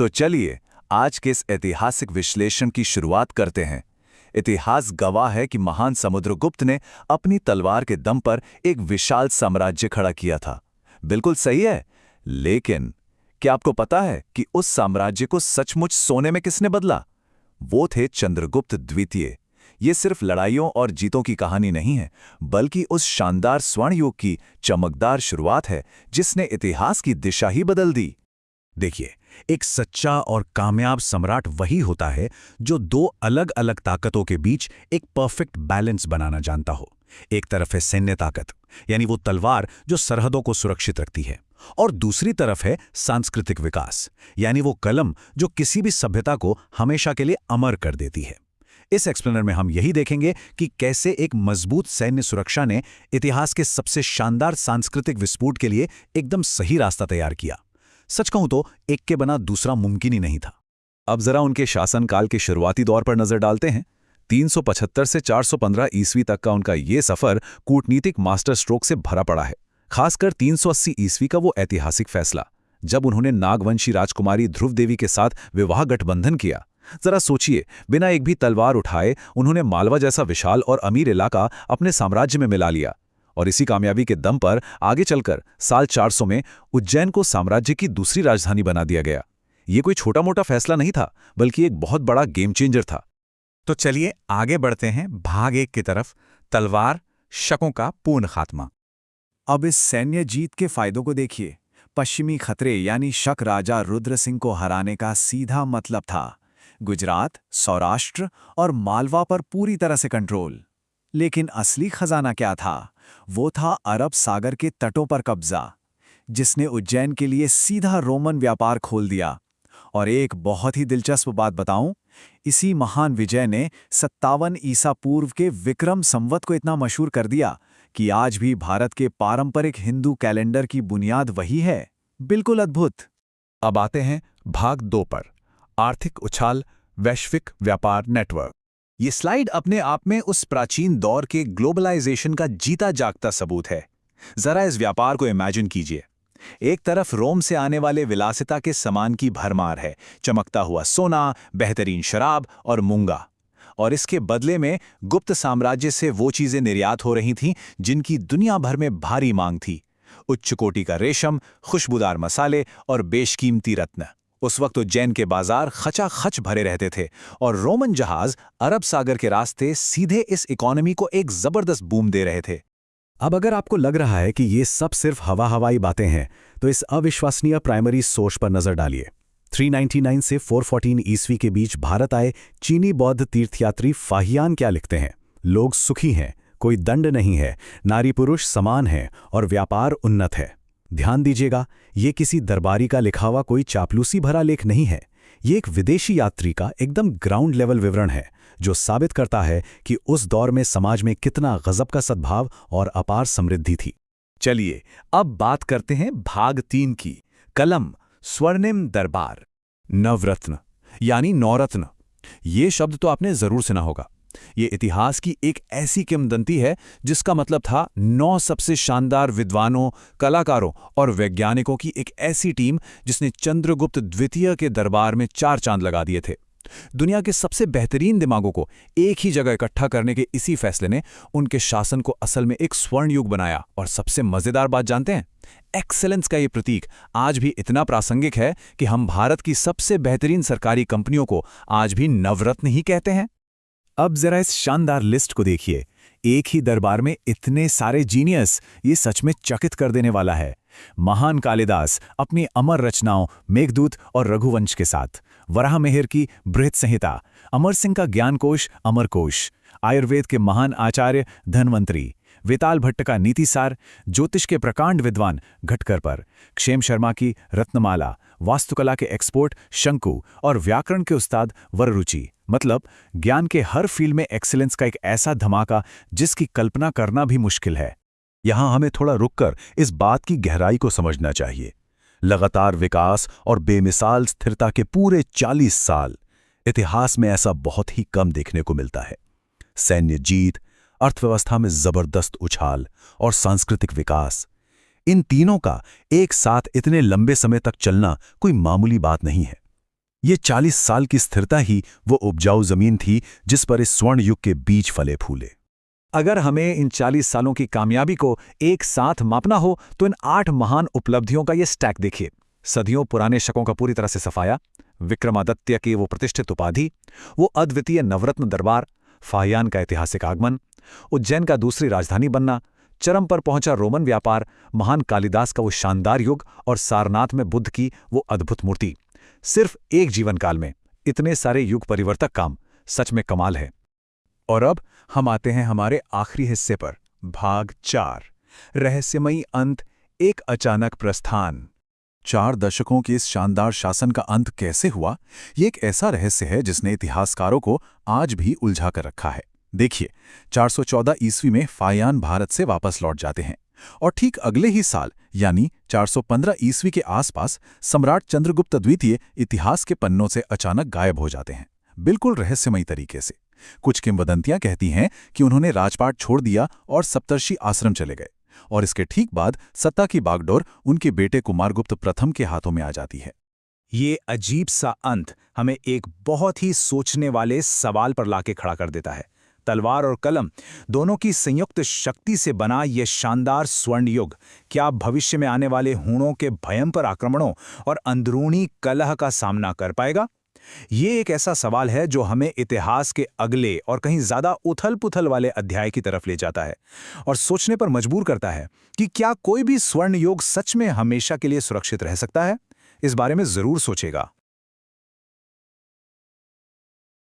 तो चलिए आज के इस ऐतिहासिक विश्लेषण की शुरुआत करते हैं। इतिहास गवाह है कि महान समुद्रगुप्त ने अपनी तलवार के दम पर एक विशाल साम्राज्य खड़ा किया था। बिल्कुल सही है, लेकिन क्या आपको पता है कि उस साम्राज्य को सचमुच सोने में किसने बदला? वो थे चंद्रगुप्त द्वितीय। ये सिर्फ लड़ाइयों और जीतों की कहानी नहीं है, बल्कि उस शानदार स्वर्ण युग की चमकदार शुरुआत है जिसने इतिहास की दिशा ही बदल दी। देखिए, एक सच्चा और कामयाब सम्राट वही होता है जो दो अलग अलग ताकतों के बीच एक परफेक्ट बैलेंस बनाना जानता हो। एक तरफ है सैन्य ताकत, यानी वो तलवार जो सरहदों को सुरक्षित रखती है, और दूसरी तरफ है सांस्कृतिक विकास, यानी वो कलम जो किसी भी सभ्यता को हमेशा के लिए अमर कर देती है। इस एक्सप्लेनर में हम यही देखेंगे कि कैसे एक मजबूत सैन्य सुरक्षा ने इतिहास के सबसे शानदार सांस्कृतिक विस्फोट के लिए एकदम सही रास्ता तैयार किया। सच कहूं तो एक के बिना दूसरा मुमकिन ही नहीं था। अब जरा उनके शासनकाल के शुरुआती दौर पर नजर डालते हैं। 375 से 415 ईस्वी तक का उनका ये सफर कूटनीतिक मास्टर स्ट्रोक से भरा पड़ा है। खासकर 380 ईस्वी का वो ऐतिहासिक फैसला, जब उन्होंने नागवंशी राजकुमारी ध्रुव देवी के साथ विवाह गठबंधन किया। जरा सोचिए, बिना एक भी तलवार उठाए उन्होंने मालवा जैसा विशाल और अमीर इलाका अपने साम्राज्य में मिला लिया। और इसी कामयाबी के दम पर आगे चलकर साल 400 में उज्जैन को साम्राज्य की दूसरी राजधानी बना दिया गया। ये कोई छोटा मोटा फैसला नहीं था, बल्कि एक बहुत बड़ा गेम चेंजर था। तो चलिए आगे बढ़ते हैं भाग 1 की तरफ, तलवार शकों का पूर्ण खात्मा। अब इस सैन्य जीत के फायदों को देखिए। पश्चिमी खतरे यानी शक राजा रुद्र सिंह को हराने का सीधा मतलब था गुजरात, सौराष्ट्र और मालवा पर पूरी तरह से कंट्रोल। लेकिन असली खजाना क्या था? वो था अरब सागर के तटों पर कब्जा, जिसने उज्जैन के लिए सीधा रोमन व्यापार खोल दिया। और एक बहुत ही दिलचस्प बात बताऊं, इसी महान विजय ने 57 ईसा पूर्व के विक्रम संवत को इतना मशहूर कर दिया कि आज भी भारत के पारंपरिक हिंदू कैलेंडर की बुनियाद वही है। बिल्कुल अद्भुत। अब आते हैं भाग 2 पर, आर्थिक उछाल, वैश्विक व्यापार नेटवर्क। ये स्लाइड अपने आप में उस प्राचीन दौर के ग्लोबलाइजेशन का जीता जागता सबूत है। जरा इस व्यापार को इमेजिन कीजिए। एक तरफ रोम से आने वाले विलासिता के सामान की भरमार है, चमकता हुआ सोना, बेहतरीन शराब और मूंगा। और इसके बदले में गुप्त साम्राज्य से वो चीजें निर्यात हो रही थीं जिनकी दुनिया भर में भारी मांग थी। उच्च कोटि का रेशम, खुशबूदार मसाले और बेशकीमती रत्न। उस वक्त उज्जैन के बाजार खचाखच भरे रहते थे और रोमन जहाज अरब सागर के रास्ते सीधे इस इकोनॉमी को एक जबरदस्त बूम दे रहे थे। अब अगर आपको लग रहा है कि ये सब सिर्फ हवाई बातें हैं, तो इस अविश्वसनीय प्राइमरी सोर्स पर नजर डालिए। 399 से 414 ईस्वी के बीच भारत आए चीनी बौद्ध तीर्थयात्री फाहियान क्या लिखते हैं? लोग सुखी हैं, कोई दंड नहीं है, नारी पुरुष समान हैं और व्यापार उन्नत है। ध्यान दीजिएगा, ये किसी दरबारी का लिखा हुआ कोई चापलूसी भरा लेख नहीं है। ये एक विदेशी यात्री का एकदम ग्राउंड लेवल विवरण है, जो साबित करता है कि उस दौर में समाज में कितना गजब का सद्भाव और अपार समृद्धि थी। चलिए अब बात करते हैं भाग 3 की, कलम, स्वर्णिम दरबार। नवरत्न यानी नौरत्न, ये शब्द तो आपने जरूर सुना होगा। ये इतिहास की एक ऐसी किंवदंती है जिसका मतलब था 9 सबसे शानदार विद्वानों, कलाकारों और वैज्ञानिकों की एक ऐसी टीम जिसने चंद्रगुप्त द्वितीय के दरबार में 4 चांद लगा दिए थे। दुनिया के सबसे बेहतरीन दिमागों को एक ही जगह इकट्ठा करने के इसी फैसले ने उनके शासन को असल में एक स्वर्ण युग बनाया। और सबसे मजेदार बात जानते हैं? एक्सेलेंस का ये प्रतीक आज भी इतना प्रासंगिक है कि हम भारत की सबसे बेहतरीन सरकारी कंपनियों को आज भी नवरत्न ही कहते हैं। अब जरा इस शानदार लिस्ट को देखिए। एक ही दरबार में इतने सारे जीनियस, ये सच में चकित कर देने वाला है। महान कालिदास अपनी अमर रचनाओं मेघदूत और रघुवंश के साथ, वराहमिहिर की बृहत संहिता, अमर सिंह का ज्ञानकोश अमरकोश, आयुर्वेद के महान आचार्य धन्वंतरी, वेताल भट्ट का नीतिसार, ज्योतिष के प्रकांड विद्वान घटकर पर, क्षेम शर्मा की रत्नमाला, वास्तुकला के एक्सपोर्ट शंकु और व्याकरण के उस्ताद वररुचि। मतलब ज्ञान के हर फील्ड में एक्सीलेंस का एक ऐसा धमाका जिसकी कल्पना करना भी मुश्किल है। यहां हमें थोड़ा रुककर इस बात की गहराई को समझना चाहिए। लगातार विकास और बेमिसाल स्थिरता के पूरे 40 साल, इतिहास में ऐसा बहुत ही कम देखने को मिलता है। सैन्य जीत, अर्थव्यवस्था में जबरदस्त उछाल और सांस्कृतिक विकास, इन तीनों का एक साथ इतने लंबे समय तक चलना कोई मामूली बात नहीं है। ये 40 साल की स्थिरता ही वो उपजाऊ जमीन थी जिस पर इस स्वर्ण युग के बीज फले फूले। अगर हमें इन 40 सालों की कामयाबी को एक साथ मापना हो तो इन 8 महान उपलब्धियों का ये स्टैक देखिए। सदियों पुराने शकों का पूरी तरह से सफाया, विक्रमादित्य की वो प्रतिष्ठित उपाधि, वो अद्वितीय नवरत्न दरबार, फाहियान का ऐतिहासिक आगमन, उज्जैन का दूसरी राजधानी बनना, चरम पर पहुंचा रोमन व्यापार, महान कालिदास का वो शानदार युग और सारनाथ में बुद्ध की वो अद्भुत मूर्ति। सिर्फ एक जीवन काल में इतने सारे युग परिवर्तक काम सच में कमाल है। और अब हम आते हैं हमारे आखिरी हिस्से पर, भाग 4, रहस्यमयी अंत, एक अचानक प्रस्थान। 4 दशकों के इस शानदार शासन का अंत कैसे हुआ, ये एक ऐसा रहस्य है जिसने इतिहासकारों को आज भी उलझा कर रखा है। देखिए, 414 ईस्वी में फाहियान भारत से वापस लौट जाते हैं और ठीक अगले ही साल यानी 415 ईस्वी के आसपास सम्राट चंद्रगुप्त द्वितीय इतिहास के पन्नों से अचानक गायब हो जाते हैं, बिल्कुल रहस्यमयी तरीके से। कुछ किंवदंतियां कहती हैं कि उन्होंने राजपाट छोड़ दिया और सप्तर्षि आश्रम चले गए, और इसके ठीक बाद सत्ता की बागडोर उनके बेटे कुमारगुप्त प्रथम के हाथों में आ जाती है। ये अजीब सा अंत हमें एक बहुत ही सोचने वाले सवाल पर लाके खड़ा कर देता है। तलवार और कलम दोनों की संयुक्त शक्ति से बना यह शानदार स्वर्ण युग क्या भविष्य में आने वाले हूणों के भयंकर आक्रमणों और अंदरूनी कलह का सामना कर पाएगा? ये एक ऐसा सवाल है जो हमें इतिहास के अगले और कहीं ज्यादा उथल-पुथल वाले अध्याय की तरफ ले जाता है और सोचने पर मजबूर करता है कि क्या कोई भी स्वर्ण युग सच में हमेशा के लिए सुरक्षित रह सकता है? इस बारे में जरूर सोचेगा।